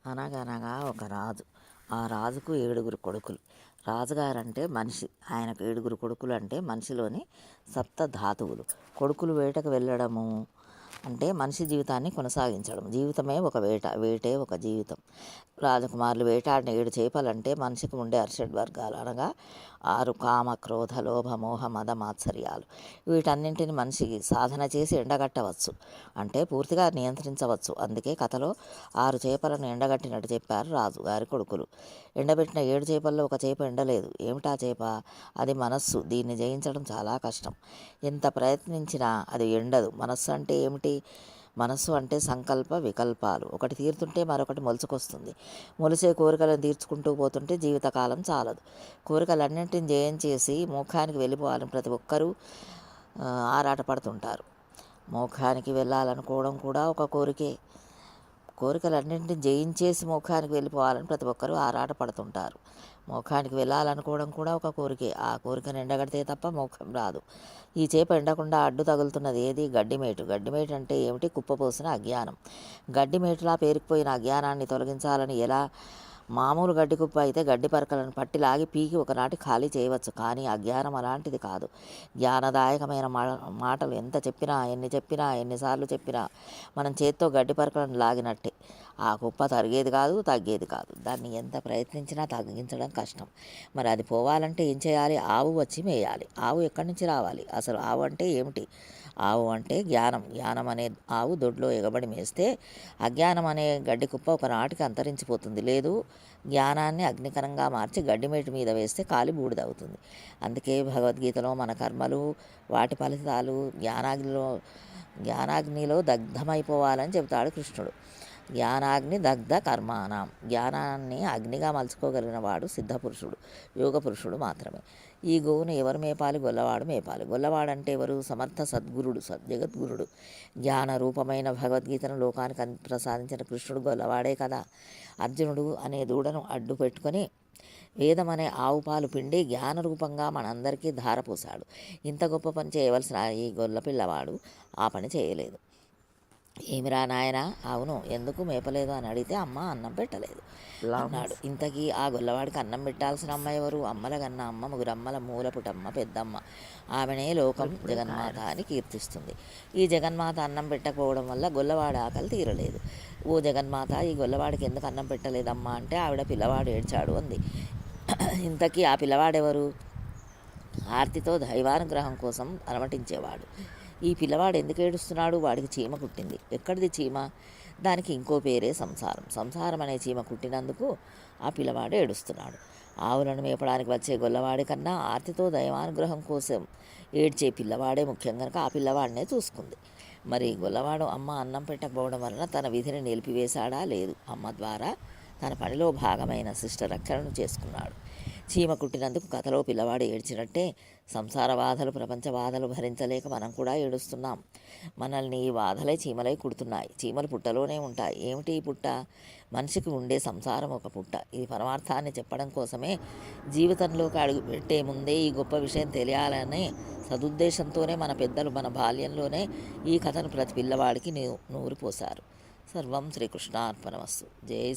అనగనగా ఒక రాజు. ఆ రాజుకు 7 కొడుకులు. రాజుగారంటే మనిషి. ఆయనకు 7 కొడుకులు అంటే మనిషిలోని సప్త ధాతువులు. కొడుకులు వేటకు వెళ్ళడము అంటే మనిషి జీవితాన్ని కొనసాగించడం. జీవితమే ఒక వేట, వేటే ఒక జీవితం. రాజకుమారులు వేటాడిన 7 చేపలంటే మనిషికి ఉండే అరిషడ్వర్గాలు, అనగా 6: కామ, క్రోధ, లోభ, మోహ, మద, మాత్సర్యాలు. వీటన్నింటిని మనిషికి సాధన చేసి ఎండగట్టవచ్చు, అంటే పూర్తిగా నియంత్రించవచ్చు. అందుకే కథలో 6 చేపలను ఎండగట్టినట్టు చెప్పారు రాజుగారి కొడుకులు. ఎండబెట్టిన 7 చేపల్లో ఒక చేప ఎండలేదు. ఏమిటా చేప? అది మనస్సు. దీన్ని జయించడం చాలా కష్టం. ఎంత ప్రయత్నించినా అది ఎండదు. మనస్సు అంటే ఏమిటి? మనస్సు అంటే సంకల్ప వికల్పాలు. ఒకటి తీరుతుంటే మరొకటి మొలుచుకొస్తుంది. మొలిసే కోరికలను తీర్చుకుంటూ పోతుంటే జీవితకాలం చాలదు. కోరికలన్నింటిని జయించేసి మోక్షానికి వెళ్ళిపోవాలని ప్రతి ఒక్కరూ ఆరాటపడుతుంటారు. మోక్షానికి వెళ్ళాలనుకోవడం కూడా ఒక కోరికే. కోరికలన్నింటినీ జయించేసి మోక్షానికి వెళ్ళిపోవాలని ప్రతి ఒక్కరూ ఆరాటపడుతుంటారు. మోక్షానికి వెళ్ళాలనుకోవడం కూడా ఒక కోరికే. ఆ కోరికను ఎండగడితే తప్ప మోక్షం రాదు. ఈ చేప ఎండకుండా అడ్డు తగులుతున్నది ఏది? గడ్డిమేటు. గడ్డిమేటు అంటే ఏమిటి? కుప్పపోసిన అజ్ఞానం. గడ్డిమేటులా పేరుకుపోయిన అజ్ఞానాన్ని తొలగించాలని ఎలా? మామూలు గడ్డి కుప్ప అయితే గడ్డి పరకలను పట్టిలాగి పీకి ఒకనాటి ఖాళీ చేయవచ్చు. కానీ అజ్ఞానం అలాంటిది కాదు. జ్ఞానదాయకమైన మాటలు ఎంత చెప్పినా, ఎన్ని చెప్పినా, ఎన్నిసార్లు చెప్పినా మనం చేత్తో గడ్డి పరకలను లాగినట్టే. ఆ కుప్ప తరిగేది కాదు, తగ్గేది కాదు. దాన్ని ఎంత ప్రయత్నించినా తగ్గించడం కష్టం. మరి అది పోవాలంటే ఏం చేయాలి? ఆవు వచ్చి మేయాలి. ఆవు ఎక్కడి నుంచి రావాలి? అసలు ఆవు అంటే ఏమిటి? ఆవు అంటే జ్ఞానం. జ్ఞానం అనే ఆవు దొడ్లో ఎగబడి మేస్తే అజ్ఞానం అనే గడ్డి కుప్ప ఒకనాటికి అంతరించిపోతుంది. లేదు, జ్ఞానాన్ని అగ్నికరంగా మార్చి గడ్డిమేటు మీద వేస్తే కాలి బూడిదవుతుంది. అందుకే భగవద్గీతలో మన కర్మలు, వాటి ఫలితాలు జ్ఞానాగ్నిలో దగ్ధమైపోవాలని చెబుతాడు కృష్ణుడు. జ్ఞానాగ్ని దగ్ధ కర్మాణం. జ్ఞానాన్ని అగ్నిగా మలుచుకోగలిగిన వాడు సిద్ధపురుషుడు, యోగ పురుషుడు మాత్రమే. ఈ గోవును ఎవరు మేపాలి? గొల్లవాడు మేపాలి. గొల్లవాడంటే ఎవరు? సమర్థ సద్గురుడు, జగద్గురుడు. జ్ఞాన రూపమైన భగవద్గీతను లోకానికి ప్రసాదించిన కృష్ణుడు గొల్లవాడే కదా. అర్జునుడు అనే దూడను అడ్డు పెట్టుకొని వేదం అనే ఆవు పాలు పిండి జ్ఞాన రూపంగా మనందరికీ ధారపోశాడు. ఇంత గొప్ప పని చేయవలసిన ఈ గొల్ల పిల్లవాడు ఆ పని చేయలేదు. ఏమిరా నాయన? అవును, ఎందుకు మేపలేదు అని అడిగితే అమ్మ అన్నం పెట్టలేదు అన్నాడు. ఇంతకీ ఆ గొల్లవాడికి అన్నం పెట్టాల్సిన అమ్మ ఎవరు? అమ్మల కన్నా అమ్మ, ముగ్గురమ్మల మూలపుటమ్మ, పెద్దమ్మ. ఆమెనే లోకం జగన్మాత అని కీర్తిస్తుంది. ఈ జగన్మాత అన్నం పెట్టకపోవడం వల్ల గొల్లవాడి ఆకలి తీరలేదు. ఓ జగన్మాత, ఈ గొల్లవాడికి ఎందుకు అన్నం పెట్టలేదమ్మా అంటే ఆవిడ పిల్లవాడు ఏడ్చాడు అంది. ఇంతకీ ఆ పిల్లవాడెవరు? ఆర్తితో దైవానుగ్రహం కోసం అలమటించేవాడు. ఈ పిల్లవాడు ఎందుకు ఏడుస్తున్నాడు? వాడికి చీమ కుట్టింది. ఎక్కడిది చీమ? దానికి ఇంకో పేరే సంసారం. సంసారం అనే చీమ కుట్టినందుకు ఆ పిల్లవాడు ఏడుస్తున్నాడు. ఆవులను మేపడానికి వచ్చే గొల్లవాడి కన్నా ఆర్తితో దైవానుగ్రహం కోసం ఏడ్చే పిల్లవాడే ముఖ్యం కనుక ఆ పిల్లవాడినే చూసుకుంది. మరి గొల్లవాడు అమ్మ అన్నం పెట్టకపోవడం వలన తన విధిని నిలిపివేశాడా? లేదు. అమ్మ ద్వారా తన పనిలో భాగమైన శిష్ట రక్షణను చేసుకున్నాడు. చీమ కుట్టినందుకు కథలో పిల్లవాడు ఏడ్చినట్టే సంసార బాధలు, ప్రపంచ బాధలు భరించలేక మనం కూడా ఏడుస్తున్నాం. మనల్ని ఈ బాధలే చీమలై కుడుతున్నాయి. చీమలు పుట్టలోనే ఉంటాయి. ఏమిటి ఈ పుట్ట? మనిషికి ఉండే సంసారం ఒక పుట్ట. ఈ పరమార్థాన్ని చెప్పడం కోసమే జీవితంలోకి అడుగు పెట్టే ముందే ఈ గొప్ప విషయం తెలియాలనే సదుద్దేశంతోనే మన పెద్దలు మన బాల్యంలోనే ఈ కథను ప్రతి పిల్లవాడికి నూరిపోశారు. సర్వం శ్రీకృష్ణార్పణమస్తు. జై